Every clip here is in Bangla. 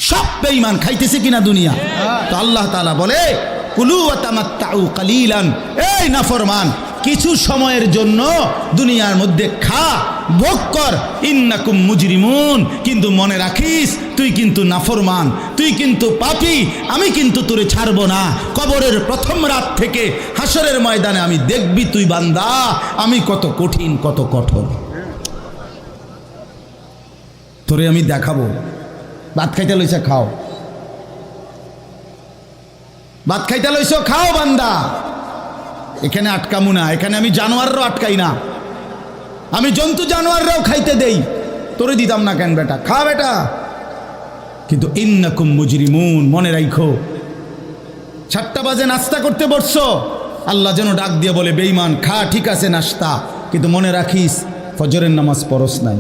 সব বেঈমান খাইতেছে কিনা দুনিয়া। তো আল্লাহ তাআলা বলে কুলু ওয়া তামাত্তাউ কালিলান, এই নাফরমান কিছু সময়ের জন্য দুনিয়ার মধ্যে খা, ভোগ কর, ইন্নাকুম মুজরিমুন, কিন্তু মনে রাখিস তুই কিন্তু নাফরমান, তুই কিন্তু পাপী, আমি কিন্তু তোরে ছাড়বো না। কবরের প্রথম রাত থেকে হাসরের ময়দানে আমি দেখবি তুই বান্দা আমি কত কঠিন কত কঠোর, তোরে আমি দেখাবো। ভাত খাইতে লইছ খাও, ভাত খাইতে লইছ খাও বান্দা, এখানে আটকামু না, এখানে আমি জানোয়াররাও আটকাই না, আমি জন্তু জানোয়াররাও খাইতে দেই, তোরে দিতাম না কেন বেটা, খা বেটা। কিন্তু ইন্নাকুম মুজরিমুন, মনে রাখো 7টা বাজে নাস্তা করতে বসছো, আল্লাহ যেন ডাক দিয়ে বলে বেঈমান খা, ঠিক আছে নাস্তা, কিন্তু মনে রাখিস ফজরের নামাজ পড়স নাই,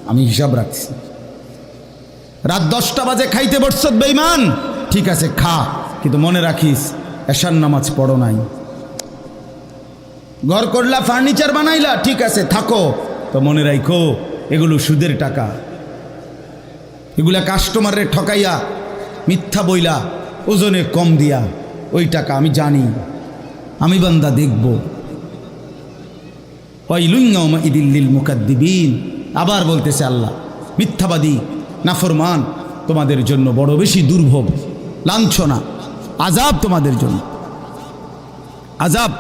আমি হিসাব রাখছি। রাত 10টা বাজে খাইতে বসছ বেঈমান, ঠিক আছে খা, কিন্তু মনে রাখিস এশার নামাজ পড়ো নাই। ঘর করলা, ফার্নিচার বানাইলা, ঠিক আছে থাকো, তো মনে রাখো এগুলো সুদের টাকা, এগুলা কাস্টমারের ঠকাইয়া মিথ্যা বইলা ওজনে কম দিয়া ওই টাকা আমি জানি, আমি বান্দা দেখব। ওয়াইলুন ইয়াউমাইযিল লিল মুকাদ্দিবিন, আবার বলতেছে আল্লাহ মিথ্যাবাদী নাফরমান তোমাদের জন্য বড় বেশি দুর্ভোগ, লাঞ্ছনা, আযাব তোমাদের জন্য, আযাব।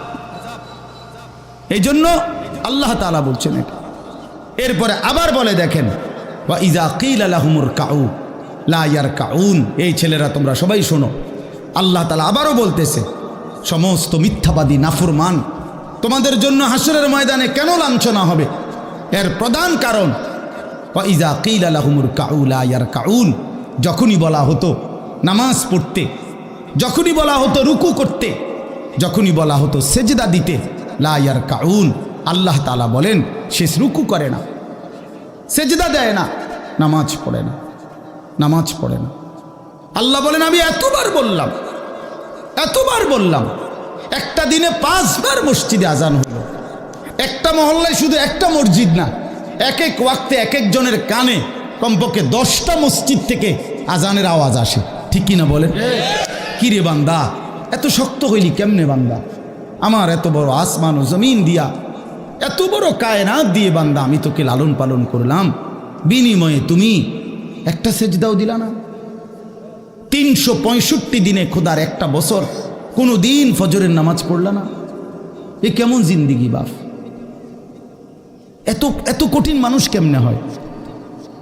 এই জন্য আল্লাহ তাআলা বলছেন এটা। এরপরে আবার বলে দেখেন ওয়া ইযা কিলা লাহুমুর কাউ লা ইয়ারকাউন, এই ছেলেরা তোমরা সবাই শোনো, আল্লাহ তাআলা আবারও বলতেছে সমস্ত মিথ্যাবাদী নাফরমান তোমাদের জন্য হাসরের ময়দানে কেন লাঞ্ছনা হবে, এর প্রধান কারণ ওয়া ইযা কিলা লাহুমুর কাউ লা ইয়ারকাউন, যখনই বলা হতো নামাজ পড়তে, যখনই বলা হতো রুকু করতে, যখনই বলা হতো সেজদা দিতে, লা ইয়ারকাউন, আল্লাহ তাআলা বলেন সে রুকু করে না, সেজদা দেয় না, নামাজ পড়ে না, নামাজ পড়ে না। আল্লাহ বলেন আমি এতবার বললাম, এতবার বললাম, একটা দিনে 5 বার মসজিদে আজান হলো, একটা মহল্লায় শুধু একটা মসজিদ না, এক এক ওয়াক্তে এক একজনের কানে কমপক্ষে 10টা মসজিদ থেকে আজানের আওয়াজ আসে, ঠিক কিনা বলেন? কি রে বান্দা এত শক্ত হইলি কেমনে বান্দা, আমার এত বড় আসমান ও জমিন দিয়া, এত বড় কায়নাত দিয়ে বান্দা আমি তোকে লালন পালন করলাম, বিনিময়ে তুমি একটা সেজদাও দিলা না। 365 দিনে খোদার একটা বছর কোনো দিন ফজরের নামাজ পড়লা না, এ কেমন জিন্দিগি বাপ? এত এত কঠিন মানুষ কেমনে হয়,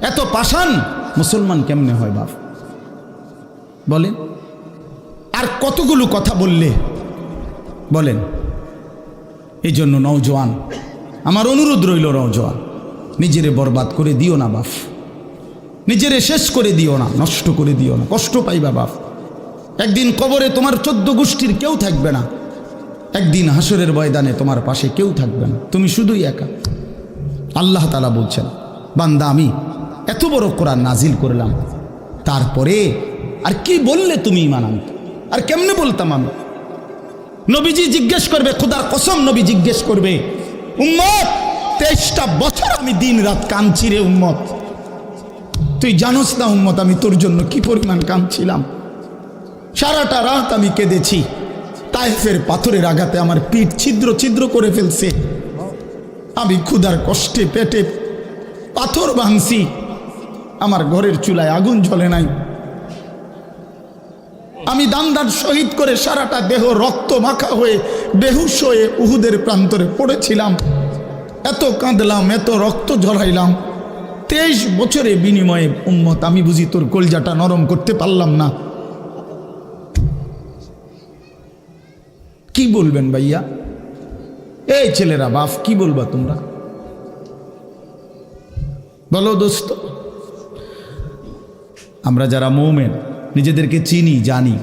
এত পাষাণ মুসলমান কেমনে হয় বাপ বলেন? আর কতগুলো কথা বললে বলেন? এই জন্য নওজোয়ান আমার অনুরোধ রইল, নওজোয়ান নিজেরে বরবাদ করে দিও না বাপ, নিজেরে শেষ করে দিও না, নষ্ট করে দিও না, কষ্ট পাইবা বাপ। একদিন কবরে তোমার 14 গোষ্ঠীর কেউ থাকবে না, একদিন হাসরের ময়দানে তোমার পাশে কেউ থাকবে না, তুমি শুধুই একা। আল্লাহ তাআলা বলছেন বান্দা আমি এত বড় কোরআন নাজিল করলাম, তারপরে আর কি বললে তুমি ঈমান আনতে, আর কেমনে বলতাম আমি? নবীজি জিজ্ঞেস করবে, খোদার কসম নবী জিজ্ঞেস করবে, উম্মত 23টা বছর আমি দিন রাত কাঁদছি রে উম্মত, তুই জানোস না উম্মত আমি তোর জন্য কি পরিমাণ কাঁদছিলাম, সারাটা রাত আমি কেঁদেছি, তায়েফের পাথরের আঘাতে আমার পিঠ ছিদ্র ছিদ্র করে ফেলছে, আমি ক্ষুধার কষ্টে পেটে পাথর ভাঙছি, আমার ঘরের চুলায় আগুন জ্বলে নাই, আমি দান্দার শহীদ করে সারাটা দেহ রক্ত মাখা হয়ে বেহুশ হয়ে উহুদের প্রান্তরে পড়েছিলাম, এত কাঁদলাম, এত রক্ত ঝরাইলাম, 23 বছরে বিনিময়ে উম্মত আমি বুঝি তোর কলজাটা নরম করতে পারলাম না। কি বলবেন ভাইয়া? এই ছেলেরা বাপ কি বলবা তোমরা বলো দোস্ত? আমরা যারা মুমিন নিজেদেরকে চিনি, জানি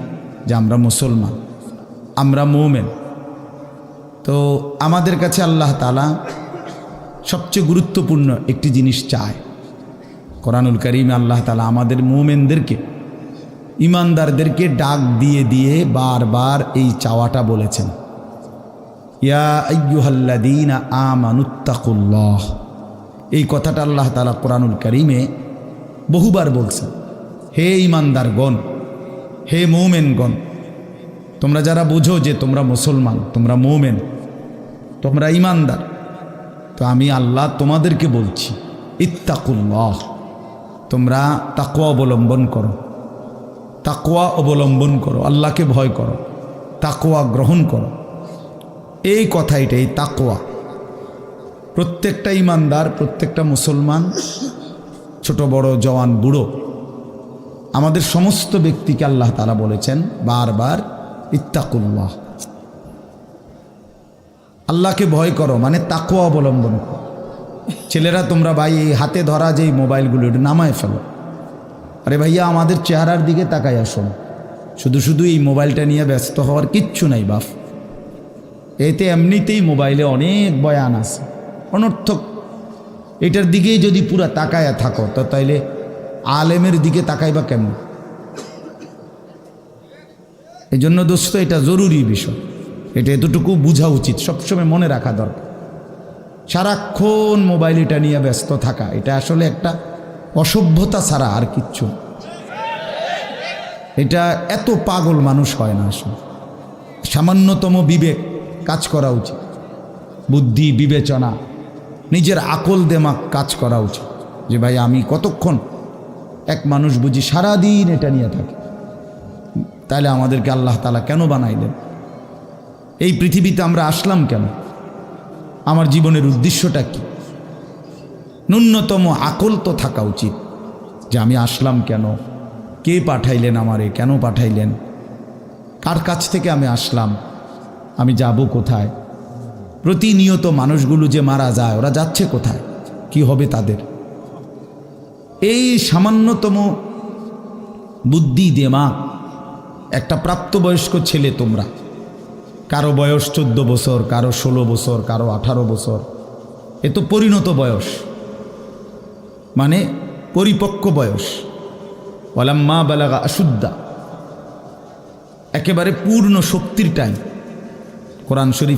যে আমরা মুসলমান, আমরা মুমিন, তো আমাদের কাছে আল্লাহ তাআলা সবচেয়ে গুরুত্বপূর্ণ একটি জিনিস চায়। কোরআনুল কারীমে আল্লাহ তাআলা আমাদের মুমিনদেরকে, ইমানদারদেরকে ডাক দিয়ে দিয়ে বারবার এই চাওয়াটা বলেছেন, ইয়া আইয়ুহাল্লাযীনা আমানুত্তাকুল্লাহ। এই কথাটা আল্লাহ তাআলা কোরআনুল কারীমে বহুবার বলছেন, হে ঈমানদারগণ, হে মুমিনগণ, তোমরা যারা বুঝো যে তোমরা মুসলমান, তোমরা মুমিন, তোমরা ঈমানদার, তো আমি আল্লাহ তোমাদেরকে বলছি, ইত্তাকুল্লাহ, তোমরা তাকওয়া অবলম্বন করো, তাকওয়া অবলম্বন করো, আল্লাহকে ভয় করো, তাকওয়া গ্রহণ করো। এই কথা এটা, এই তাকওয়া প্রত্যেকটা ঈমানদার, প্রত্যেকটা মুসলমান, ছোট বড়, জওয়ান বুড়ো, আমাদের সমস্ত ব্যক্তিকে আল্লাহ তাআলা বলেছেন বারবার, ইত্তাকুল্লাহ, আল্লাহকে ভয় করো, মানে তাকওয়া অবলম্বন করো। ছেলেরা তোমরা ভাই এই হাতে ধরা যেই মোবাইলগুলো এটা নামায় ফেলো। আরে ভাইয়া, আমাদের চেহারার দিকে তাকাই আসুন, শুধু শুধু এই মোবাইলটা নিয়ে ব্যস্ত হওয়ার কিচ্ছু নাই বাপ। এতে এমনিতেই মোবাইলে অনেক বয়ান আছে অনর্থক, এটার দিকেই যদি পুরা তাকায়া থাকো তো তাইলে আলেমের দিকে তাকাইবা কেমন? এই জন্য দোস্ত, এটা জরুরি বিষয়, এটা এতটুকু বোঝা উচিত, সবসময় মনে রাখা দরকার। সারাক্ষণ মোবাইল এটা নিয়ে ব্যস্ত থাকা, এটা আসলে একটা অসভ্যতা ছাড়া আর কিচ্ছু। এটা এত পাগল মানুষ হয় না আসলে। সামান্যতম বিবেক কাজ করা উচিত, বুদ্ধি বিবেচনা, নিজের আকল দেমাগ কাজ করা উচিত, যে ভাই আমি কতক্ষণ। এক মানুষ বুঝি সারাদিন এটা নিয়ে থাকে, তাহলে আমাদেরকে আল্লাহ তাআলা কেন বানাইলেন? এই পৃথিবীতে আমরা আসলাম কেন? আমার জীবনের উদ্দেশ্যটা কি? ন্যূনতম আকল তো থাকা উচিত যে আমি আসলাম কেন, কে পাঠাইলেন আমারে, কেন পাঠাইলেন, কার কাছ থেকে আমি আসলাম, আমি যাব কোথায়। প্রতিনিয়ত মানুষগুলো যে মারা যায়, ওরা যাচ্ছে কোথায়, কি হবে তাদের? এই সামান্যতম বুদ্ধি দিমাগ একটা প্রাপ্তবয়স্ক ছেলে, তোমরা কারো বয়স 14 বছর, কারো 16 বছর, কারো 18 বছর, এ তো পরিণত বয়স, মানে পরিপক্ক বয়স। ওয়ালাম্মা বালাগা আশুদ্দা, একেবারে পূর্ণ শক্তির টাইম। কোরআন শরীফ